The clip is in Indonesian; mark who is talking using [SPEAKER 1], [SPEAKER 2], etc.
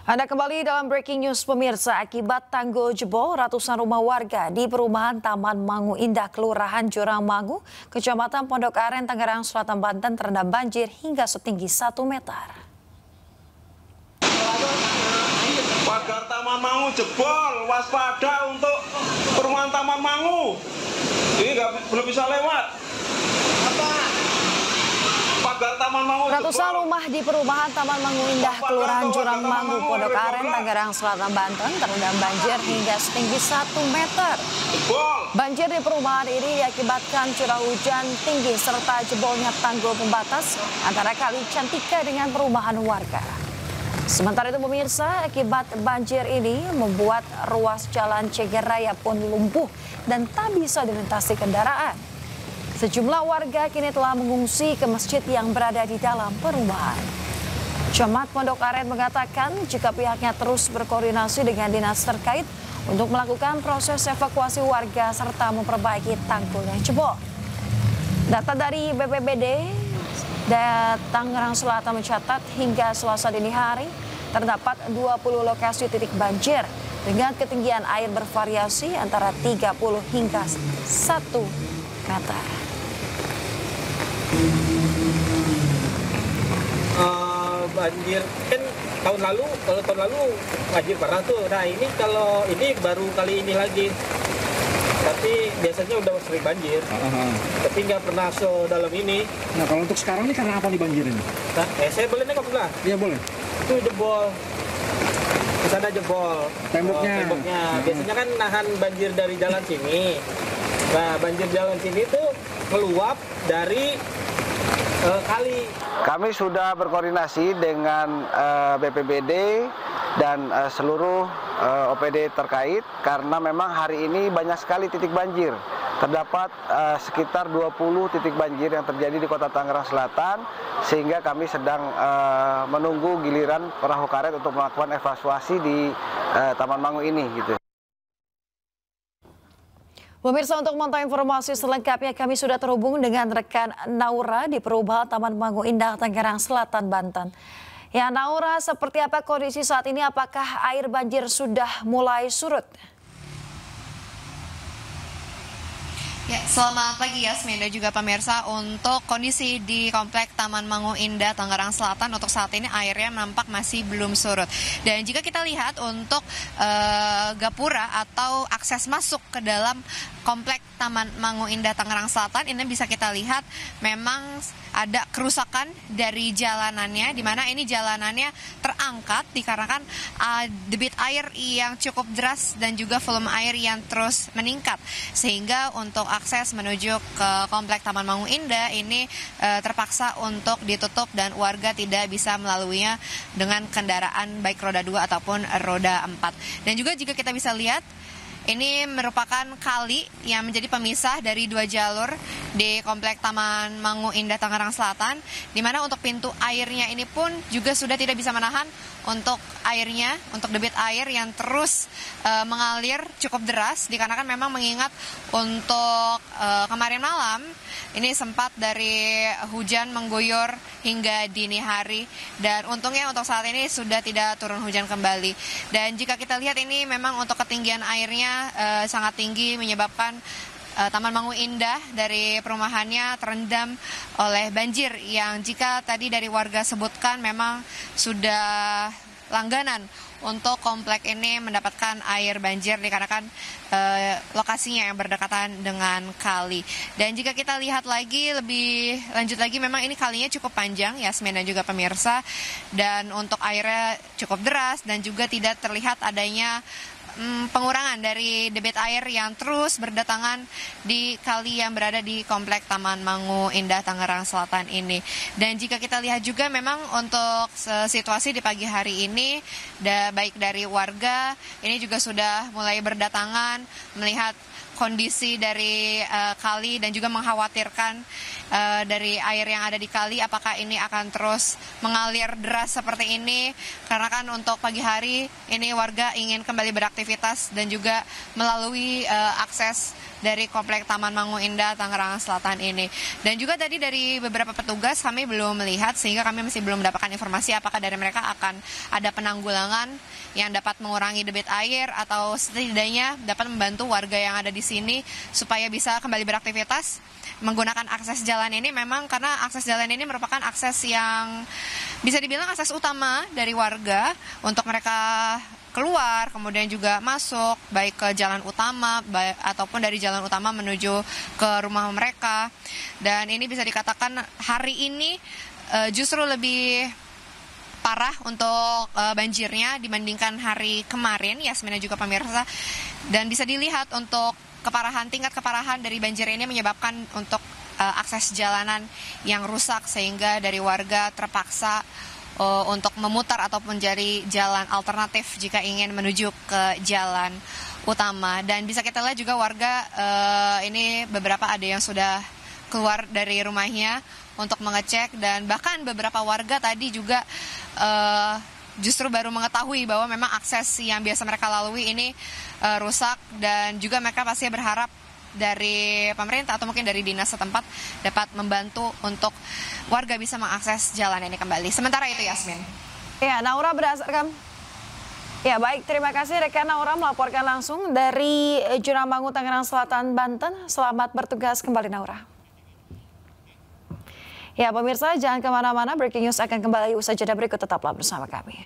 [SPEAKER 1] Anda kembali dalam breaking news pemirsa. Akibat tanggul jebol, ratusan rumah warga di perumahan Taman Mangu Indah, Kelurahan Jurang Mangu, Kecamatan Pondok Aren, Tangerang Selatan, Banten terendam banjir hingga setinggi 1 meter.
[SPEAKER 2] Pagar Taman Mangu jebol, waspada untuk perumahan Taman Mangu. Ini belum bisa lewat.
[SPEAKER 1] Ratusan rumah di perumahan Taman Mangu Indah, Kelurahan Jurang Mangu, Pondok Aren, Tangerang Selatan, Banten terendam banjir hingga setinggi 1 meter. Banjir di perumahan ini diakibatkan curah hujan tinggi serta jebolnya tanggul pembatas antara Kali Cantika dengan perumahan warga. Sementara itu pemirsa, akibat banjir ini membuat ruas jalan Ceger Raya pun lumpuh dan tak bisa dilintasi kendaraan. Sejumlah warga kini telah mengungsi ke masjid yang berada di dalam perumahan. Camat Pondok Aren mengatakan jika pihaknya terus berkoordinasi dengan dinas terkait untuk melakukan proses evakuasi warga serta memperbaiki tanggul yang jebol. Data dari BPBD Tangerang Selatan mencatat hingga Selasa dini hari terdapat 20 lokasi titik banjir dengan ketinggian air bervariasi antara 30 hingga 1 meter.
[SPEAKER 3] Banjir kan tahun lalu banjir parah tuh. Nah ini baru kali ini lagi. Tapi biasanya udah sering banjir. Tapi nggak pernah sedalam ini.
[SPEAKER 4] Nah kalau untuk sekarang ini karena apa nih banjir ini?
[SPEAKER 3] Nah, saya boleh nengok lah.
[SPEAKER 4] Iya boleh.
[SPEAKER 3] Itu jebol. Di sana jebol.
[SPEAKER 4] Temboknya.
[SPEAKER 3] Biasanya kan nahan banjir dari jalan sini. Nah banjir jalan sini tuh meluap dari kali.
[SPEAKER 5] Kami sudah berkoordinasi dengan BPBD dan seluruh OPD terkait karena memang hari ini banyak sekali titik banjir. Terdapat sekitar 20 titik banjir yang terjadi di Kota Tangerang Selatan sehingga kami sedang menunggu giliran perahu karet untuk melakukan evakuasi di Taman Mangu ini gitu.
[SPEAKER 1] Pemirsa, untuk memantau informasi selengkapnya kami sudah terhubung dengan rekan Naura di perumahan Taman Mangu Indah, Tangerang Selatan, Banten. Ya Naura, seperti apa kondisi saat ini? Apakah air banjir sudah mulai surut?
[SPEAKER 6] Ya, selamat pagi Yasmin dan juga pemirsa. Untuk kondisi di Komplek Taman Mangu Indah, Tangerang Selatan untuk saat ini airnya nampak masih belum surut. Dan jika kita lihat untuk gapura atau akses masuk ke dalam Komplek Taman Mangu Indah, Tangerang Selatan ini bisa kita lihat memang ada kerusakan dari jalanannya, di mana ini jalanannya terangkat dikarenakan debit air yang cukup deras dan juga volume air yang terus meningkat, sehingga untuk akses menuju ke Komplek Taman Mangu Indah ini terpaksa untuk ditutup dan warga tidak bisa melaluinya dengan kendaraan baik roda 2 ataupun roda 4. Dan juga jika kita bisa lihat, ini merupakan kali yang menjadi pemisah dari 2 jalur di Komplek Taman Mangu Indah, Tangerang Selatan, di mana untuk pintu airnya ini pun juga sudah tidak bisa menahan untuk airnya, untuk debit air yang terus mengalir cukup deras, dikarenakan memang mengingat untuk kemarin malam ini sempat dari hujan mengguyur hingga dini hari, dan untungnya untuk saat ini sudah tidak turun hujan kembali. Dan jika kita lihat ini memang untuk ketinggian airnya sangat tinggi, menyebabkan Taman Mangu Indah dari perumahannya terendam oleh banjir yang jika tadi dari warga sebutkan memang sudah langganan untuk komplek ini mendapatkan air banjir dikarenakan lokasinya yang berdekatan dengan kali. Dan jika kita lihat lagi lebih lanjut lagi, memang ini kalinya cukup panjang Yasmin dan juga pemirsa, dan untuk airnya cukup deras dan juga tidak terlihat adanya pengurangan dari debit air yang terus berdatangan di kali yang berada di Komplek Taman Mangu Indah, Tangerang Selatan ini. Dan jika kita lihat juga memang untuk situasi di pagi hari ini, baik dari warga ini juga sudah mulai berdatangan melihat kondisi dari kali dan juga mengkhawatirkan dari air yang ada di kali, apakah ini akan terus mengalir deras seperti ini, karena kan untuk pagi hari ini warga ingin kembali beraktivitas dan juga melalui akses dari Komplek Taman Mangu Indah Tangerang Selatan ini. Dan juga tadi dari beberapa petugas kami belum melihat, sehingga kami masih belum mendapatkan informasi apakah dari mereka akan ada penanggulangan yang dapat mengurangi debit air atau setidaknya dapat membantu warga yang ada di sini supaya bisa kembali beraktivitas menggunakan akses jalan ini. Memang karena akses jalan ini merupakan akses yang bisa dibilang akses utama dari warga untuk mereka keluar, kemudian juga masuk, baik ke jalan utama ataupun dari jalan utama menuju ke rumah mereka. Dan ini bisa dikatakan hari ini justru lebih parah untuk banjirnya dibandingkan hari kemarin, Yasmin dan juga pemirsa. Dan bisa dilihat untuk tingkat keparahan dari banjir ini menyebabkan untuk akses jalanan yang rusak, sehingga dari warga terpaksa untuk memutar ataupun mencari jalan alternatif jika ingin menuju ke jalan utama. Dan bisa kita lihat juga warga ini beberapa ada yang sudah keluar dari rumahnya untuk mengecek, dan bahkan beberapa warga tadi juga justru baru mengetahui bahwa memang akses yang biasa mereka lalui ini rusak, dan juga mereka pasti berharap dari pemerintah atau mungkin dari dinas setempat dapat membantu untuk warga bisa mengakses jalan ini kembali. Sementara itu, Yasmin.
[SPEAKER 1] Ya, Naura, berdasarkan ya, baik, terima kasih rekan Naura melaporkan langsung dari Jurang Mangu, Tangerang Selatan, Banten. Selamat bertugas kembali, Naura. Ya, pemirsa, jangan kemana-mana. Breaking News akan kembali usai jeda berikut. Tetaplah bersama kami.